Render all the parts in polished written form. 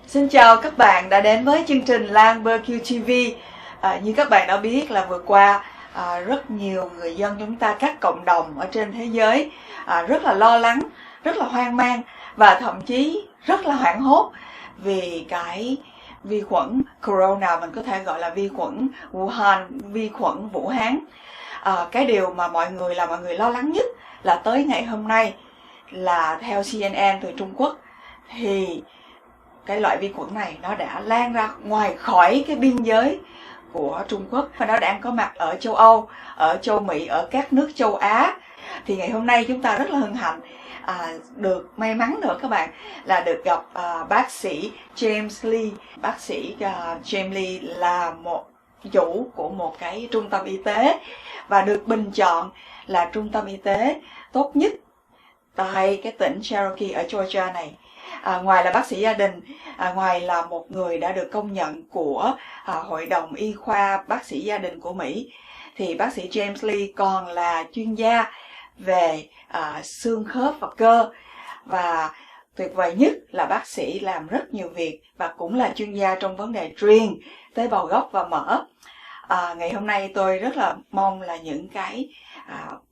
Xin chào các bạn đã đến với chương trình Lan BQ TV. Như các bạn đã biết là vừa qua rất nhiều người dân chúng ta, các cộng đồng ở trên thế giới rất là lo lắng, rất là hoang mang và thậm chí rất là hoảng hốt vì cái vi khuẩn corona, mình có thể gọi là vi khuẩn Wuhan, vi khuẩn Vũ Hán. Cái điều mà mọi người lo lắng nhất là tới ngày hôm nay là theo CNN từ Trung Quốc thì cái loại vi khuẩn này nó đã lan ra ngoài khỏi cái biên giới của Trung Quốc và nó đang có mặt ở châu Âu, ở châu Mỹ, ở các nước châu Á. Thì ngày hôm nay chúng ta rất là hân hạnh được may mắn nữa các bạn là được gặp bác sĩ James Lee. Bác sĩ James Lee là một chủ của một cái trung tâm y tế và được bình chọn là trung tâm y tế tốt nhất tại cái tỉnh Cherokee ở Georgia này. Ngoài là bác sĩ gia đình, ngoài là một người đã được công nhận của Hội đồng Y khoa bác sĩ gia đình của Mỹ, thì bác sĩ James Lee còn là chuyên gia về xương khớp và cơ. Và tuyệt vời nhất là bác sĩ làm rất nhiều việc và cũng là chuyên gia trong vấn đề truyền tế bào gốc và mỡ. Ngày hôm nay tôi rất là mong là những cái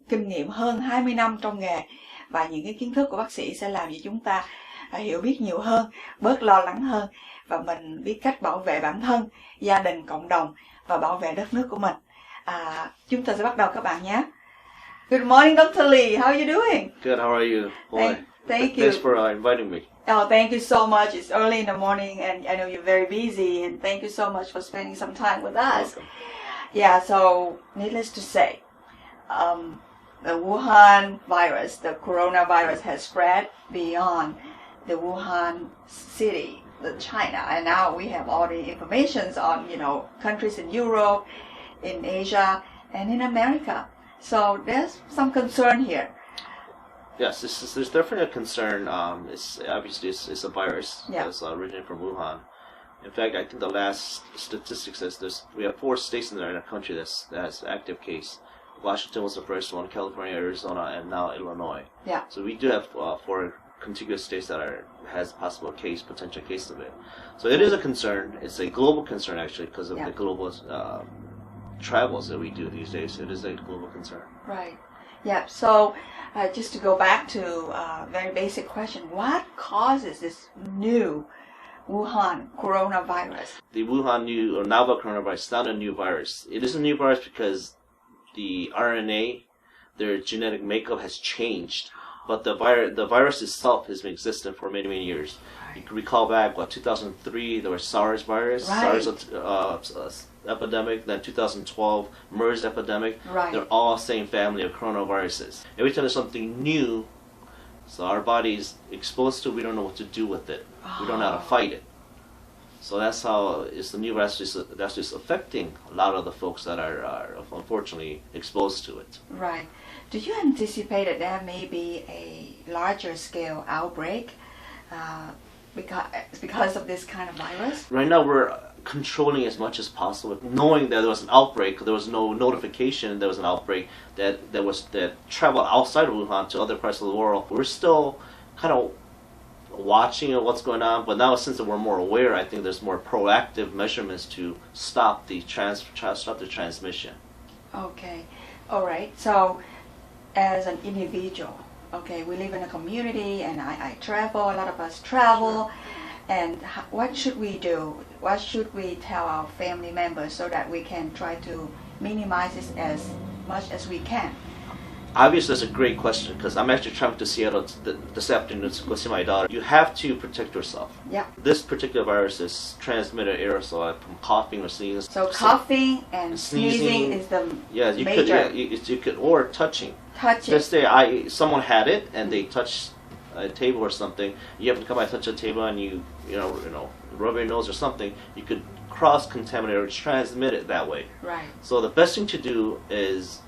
kinh nghiệm hơn 20 năm trong nghề và những cái kiến thức của bác sĩ sẽ làm cho chúng ta hiểu biết nhiều hơn, bớt lo lắng hơn và mình biết cách bảo vệ bản thân, gia đình, cộng đồng và bảo vệ đất nước của mình. Chúng ta sẽ bắt đầu các bạn nhé. Good morning, Dr. Lee. How are you doing? Good. How are you? Boy, thank you. Thanks for inviting me. Oh, thank you so much. It's early in the morning and I know you're very busy, and thank you so much for spending some time with us. Welcome. Yeah, so needless to say, the Wuhan virus, the coronavirus has spread beyond the Wuhan city, the China, and now we have all the informations on, countries in Europe, in Asia, and in America. So there's some concern here. Yes, there's definitely a concern. It's obviously it's a virus that's originated from Wuhan. In fact, I think the last statistics says we have 4 states in our country that has active case. Washington was the first one, California, Arizona, and now Illinois. Yeah. So we do have 4 contiguous states that has possible potential case of it. So it is a concern. It's a global concern actually because of the global travels that we do these days. It is a global concern. Right. Yeah. So just to go back to a very basic question, what causes this new Wuhan coronavirus? The Wuhan new or novel coronavirus is not a new virus. It is a new virus because the RNA, their genetic makeup has changed. But the virus itself has been existing for many, many years. You can recall back, 2003, there was SARS virus, SARS epidemic, then 2012, MERS epidemic. Right. They're all same family of coronaviruses. Every time there's something new, so our body is exposed to, we don't know what to do with it. We don't know how to fight it. So that's how it's the new virus that's just affecting a lot of the folks that are unfortunately exposed to it. Right. Do you anticipate that there may be a larger scale outbreak because of this kind of virus? Right now we're controlling as much as possible, knowing that there was an outbreak. There was no notification there was an outbreak that traveled outside of Wuhan to other parts of the world. We're still kind of watching what's going on, but now since we're more aware, I think there's more proactive measurements to stop the transmission. Okay, all right. So, as an individual, okay, we live in a community, and I travel. A lot of us travel, and what should we do? What should we tell our family members so that we can try to minimize this as much as we can? Obviously, that's a great question because I'm actually traveling to Seattle this afternoon to go see my daughter. You have to protect yourself. Yeah. This particular virus is transmitted aerosol from coughing or sneezing. So coughing and sneezing is the major. You could or touching. Touching. Just say someone had it and they touched a table or something. You have to come by, touch a table, and you rub your nose or something. You could cross contaminate or transmit it that way. Right. So the best thing to do is,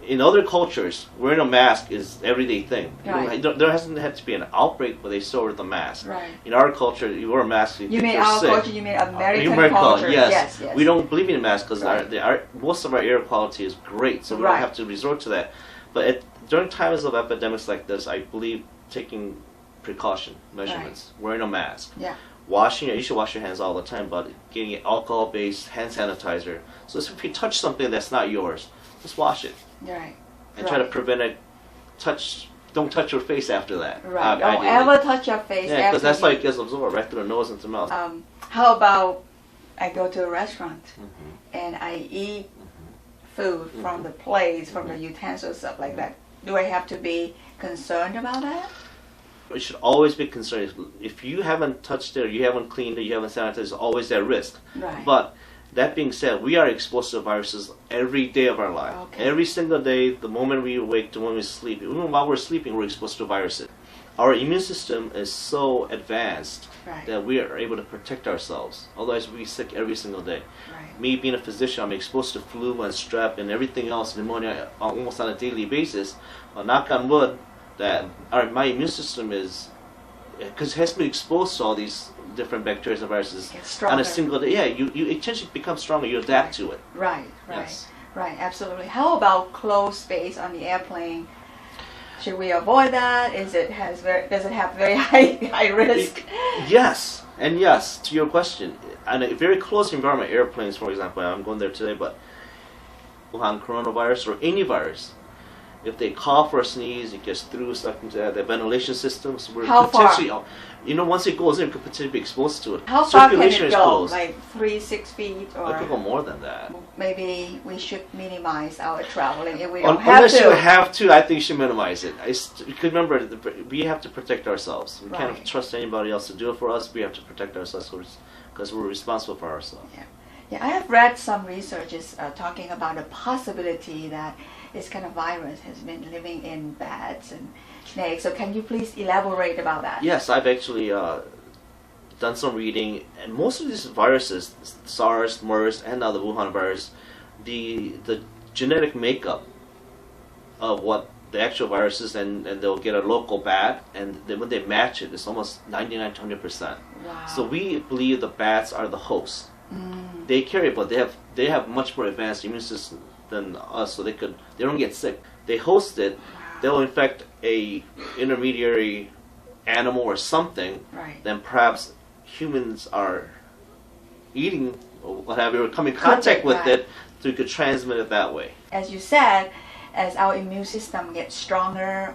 in other cultures, wearing a mask is everyday thing. Right. There hasn't had to be an outbreak, but they still wear the mask. Right. In our culture, you wear a mask. You mean our sick. culture? You mean American culture? Yes. Yes. We don't believe in masks because Right. most of our air quality is great, so we don't have to resort to that. But during times of epidemics like this, I believe taking precaution measurements, wearing a mask. Yeah. washing, you should wash your hands all the time, but getting alcohol-based hand sanitizer. So if you touch something that's not yours, just wash it. Right. And try to prevent it. Don't touch your face after that. Right. Don't ever touch your face. Yeah, because that's how it gets absorbed right through the nose into the mouth. How about I go to a restaurant and I eat food from the plates, from the utensils, stuff like that. Do I have to be concerned about that? You should always be concerned. If you haven't touched it, or you haven't cleaned it, you haven't sanitized, there's always that risk. Right. But that being said, we are exposed to viruses every day of our life. Okay. Every single day, the moment we wake to when we sleep, even while we're sleeping, we're exposed to viruses. Our immune system is so advanced that we are able to protect ourselves. Otherwise, we'd be sick every single day. Right. Me being a physician, I'm exposed to flu and strep and everything else, pneumonia, almost on a daily basis. Knock on wood, that my immune system is, because it has to be exposed to all these different bacteria and viruses on a single day. Yeah, you essentially become stronger. You adapt to it. Right. Yes. Right. Absolutely. How about closed space on the airplane? Should we avoid that? Does it have very high risk? Yes, and yes to your question. In a very close environment, airplanes, for example, I'm going there today, but Wuhan coronavirus or any virus, if they cough or sneeze, it gets through, stuck into the ventilation systems. How potentially, far? Once it goes in, it could potentially be exposed to it. How far can Circulation it is go? closed. Like 3-6 feet, or it could go more than that. Maybe we should minimize our traveling if we don't have Unless to. you have to, I think you should minimize it. Because remember, we have to protect ourselves. We can't trust anybody else to do it for us. We have to protect ourselves because we're responsible for ourselves. Yeah, I have read some researches talking about the possibility that this kind of virus has been living in bats and snakes. So can you please elaborate about that? Yes, I've actually done some reading, and most of these viruses, SARS, MERS, and now the Wuhan virus, the genetic makeup of what the actual virus is, and they'll get a local bat, and then when they match it, it's almost 99 to 100%. Wow. So we believe the bats are the host. They carry it, but they have much more advanced immune system than us, so they don't get sick. They host it. They'll infect a intermediary animal or something. Then perhaps humans are eating or what have you, or come in contact with it, so you could transmit it that way. As you said, as our immune system gets stronger,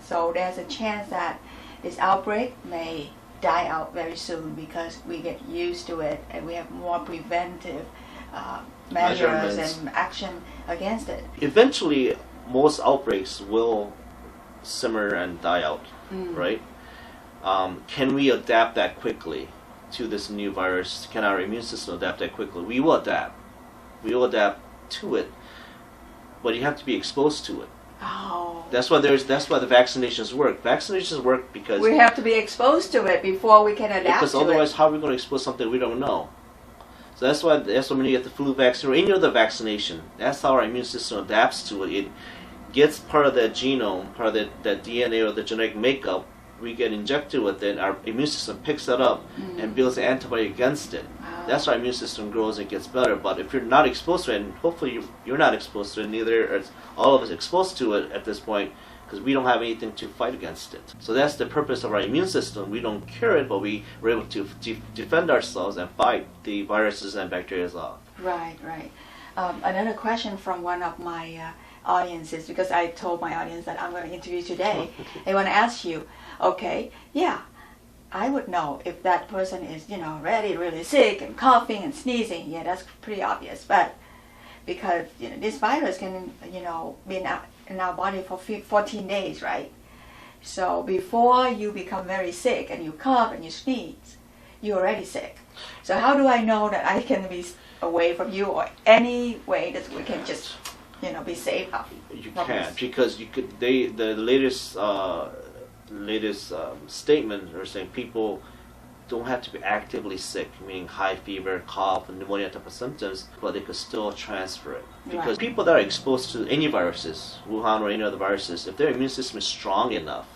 so there's a chance that this outbreak may die out very soon because we get used to it and we have more preventive measures and action against it. Eventually, most outbreaks will simmer and die out, right? Can we adapt that quickly to this new virus? Can our immune system adapt that quickly? We will adapt. We will adapt to it, but you have to be exposed to it. Oh. That's why the vaccinations work. Vaccinations work because we have to be exposed to it before we can adapt to it. Because otherwise, how are we going to expose something we don't know? So that's why when you get the flu vaccine or any other vaccination, that's how our immune system adapts to it. It gets part of that genome, part of that DNA or the genetic makeup. We get injected with it, our immune system picks that up and builds an antibody against it. That's how our immune system grows and gets better. But if you're not exposed to it, and hopefully you're not exposed to it, neither are all of us exposed to it at this point, because we don't have anything to fight against it. So that's the purpose of our immune system. We don't cure it, but we're able to defend ourselves and fight the viruses and bacteria off. Right. Another question from one of my audiences, because I told my audience that I'm going to interview today. They want to ask you, okay, I would know if that person is, really sick and coughing and sneezing. Yeah, that's pretty obvious. But because this virus can, be in our body for 14 days, right? So before you become very sick and you cough and you sneeze, you're already sick. So how do I know that I can be away from you, or any way that we can just, be safe? You can't, because the latest statement are saying people don't have to be actively sick, meaning high fever, cough, and pneumonia type of symptoms, but they could still transfer it. Because people that are exposed to any viruses, Wuhan or any other viruses, if their immune system is strong enough,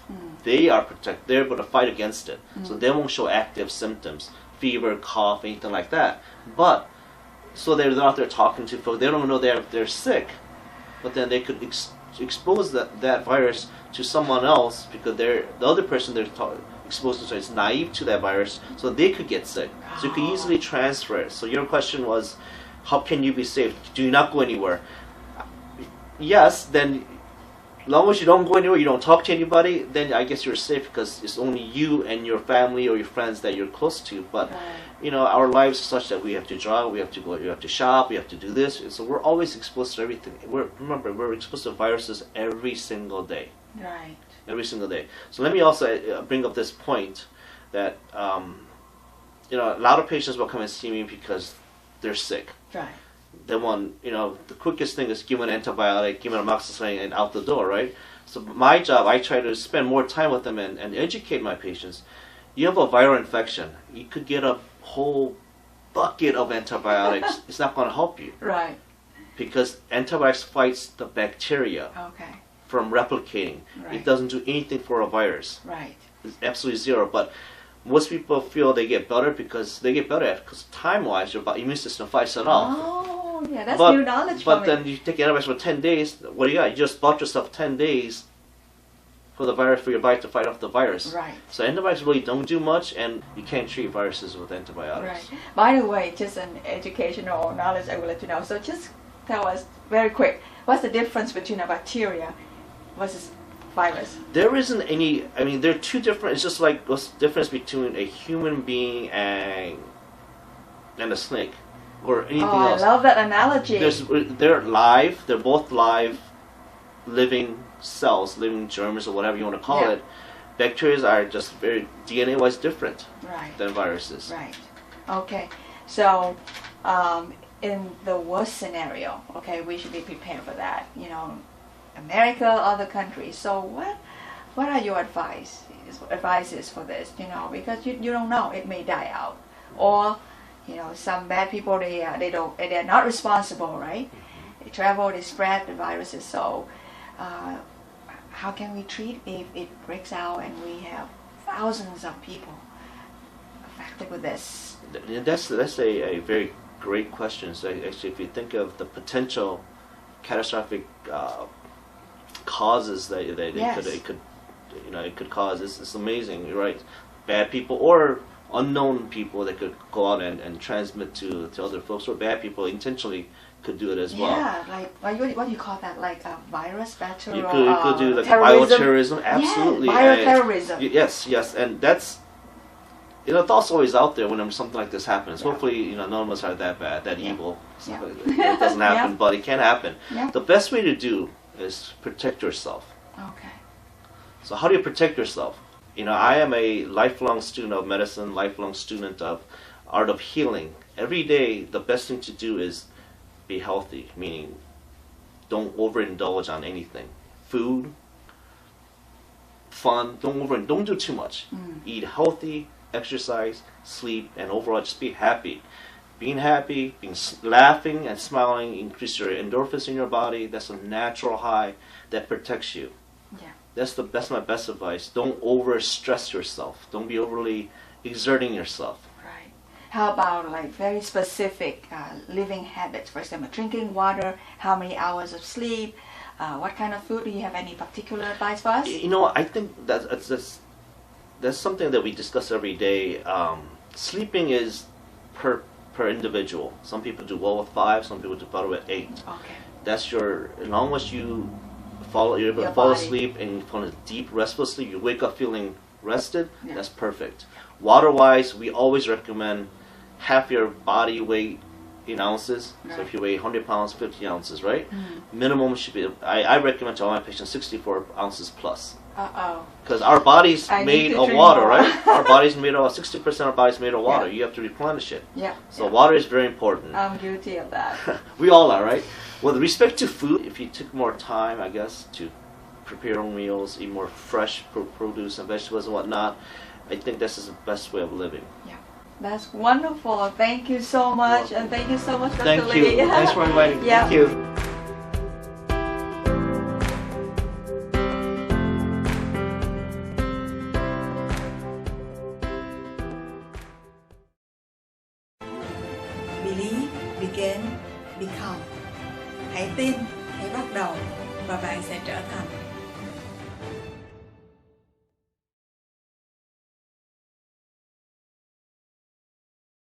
they are protected. They're able to fight against it. So they won't show active symptoms, fever, cough, anything like that. But so they're out there talking to folks. They don't know they're sick, but then they could expose that virus to someone else, because the other person they're exposed to, so it's naive to that virus, so they could get sick. So you could easily transfer it. So your question was, how can you be safe? Do you not go anywhere? Yes, then as long as you don't go anywhere, you don't talk to anybody, then I guess you're safe because it's only you and your family or your friends that you're close to. But you know, our lives are such that we have to drive, we have to go, we have to shop, we have to do this. And so we're always exposed to everything. Remember, we're exposed to viruses every single day. Right. Every single day. So let me also bring up this point that you know, a lot of patients will come and see me because they're sick. Right. They want, you know, the quickest thing is give them an antibiotic, give them amoxicillin, and out the door, right? So my job, I try to spend more time with them and educate my patients. You have a viral infection, you could get a whole bucket of antibiotics. It's not going to help you. Right. Because antibiotics fights the bacteria from replicating. Right. It doesn't do anything for a virus. Right. It's absolutely zero. But most people feel they get better because they get better at, because time-wise, your immune system fights it off. Oh, yeah, that's new knowledge for me. But then you take antibiotics for 10 days. What do you got? You just bought yourself 10 days for the virus, for your body to fight off the virus. Right. So antibiotics really don't do much, and you can't treat viruses with antibiotics. Right. By the way, just an educational knowledge I would like to know. So just tell us very quick, what's the difference between a bacteria versus virus? There isn't any. I mean, they're two different. It's just like what's the difference between a human being and a snake, or anything else. I love that analogy. They're live. They're both live, living cells, living germs, or whatever you want to call it. Bacteria are just very DNA-wise different than viruses. Right. Okay. So, in the worst scenario, okay, we should be prepared for that. You know, America, other countries. So what are your advices for this? You know, because you don't know, it may die out, or you know, some bad people they're not responsible, right? They travel, they spread the viruses. So how can we treat if it breaks out and we have thousands of people affected with this? That's a very great question. So actually, if you think of the potential catastrophic causes that it could cause, it's amazing. You're right. Bad people or unknown people that could go out and transmit to other folks, or bad people intentionally could do it as well. Yeah, like what do you call that? Like a virus, bacterial, you could do like terrorism. bioterrorism. Absolutely. Yeah, bioterrorism. Yes, and that's, you know, the thought's always out there when something like this happens. Yeah. Hopefully, you know, none of us are that bad, that evil. Yeah. It doesn't happen, but it can happen. Yeah. The best way to do is protect yourself. Okay. So how do you protect yourself? You know, I am a lifelong student of medicine, lifelong student of art of healing. Every day, the best thing to do is be healthy, meaning don't overindulge on anything. Food, fun, don't do too much. Eat healthy, exercise, sleep, and overall just be happy. Being happy, laughing and smiling increase your endorphins in your body. That's a natural high that protects you. Yeah. That's my best advice. Don't over stress yourself. Don't be overly exerting yourself. Right. How about like very specific living habits? For example, drinking water, how many hours of sleep, what kind of food? Do you have any particular advice for us? You know, I think that's something that we discuss every day. Sleeping is per individual. Some people do well with 5, some people do better with 8. Okay. That's as long as you're able to fall asleep and you fall into deep, restful sleep, you wake up feeling rested, that's perfect. Water-wise, we always recommend half your body weight in ounces. Right. So if you weigh 100 pounds, 50 ounces, right? Minimum should be, I recommend to all my patients 64 ounces plus. Because our body's made of water, right? Our body's made of 60% of our body's made of water. You have to replenish it. Yeah. So water is very important. I'm guilty of that. We all are, right? With respect to food, if you took more time, I guess, to prepare your own meals, eat more fresh produce and vegetables and whatnot, I think this is the best way of living. Yeah. That's wonderful. Thank you so much, and thank you so much, Dr. Thank Lee. you. Thanks for inviting me. Yeah. Thank you. Believe, begin, become. Hãy tin, hãy bắt đầu, và bạn sẽ trở thành.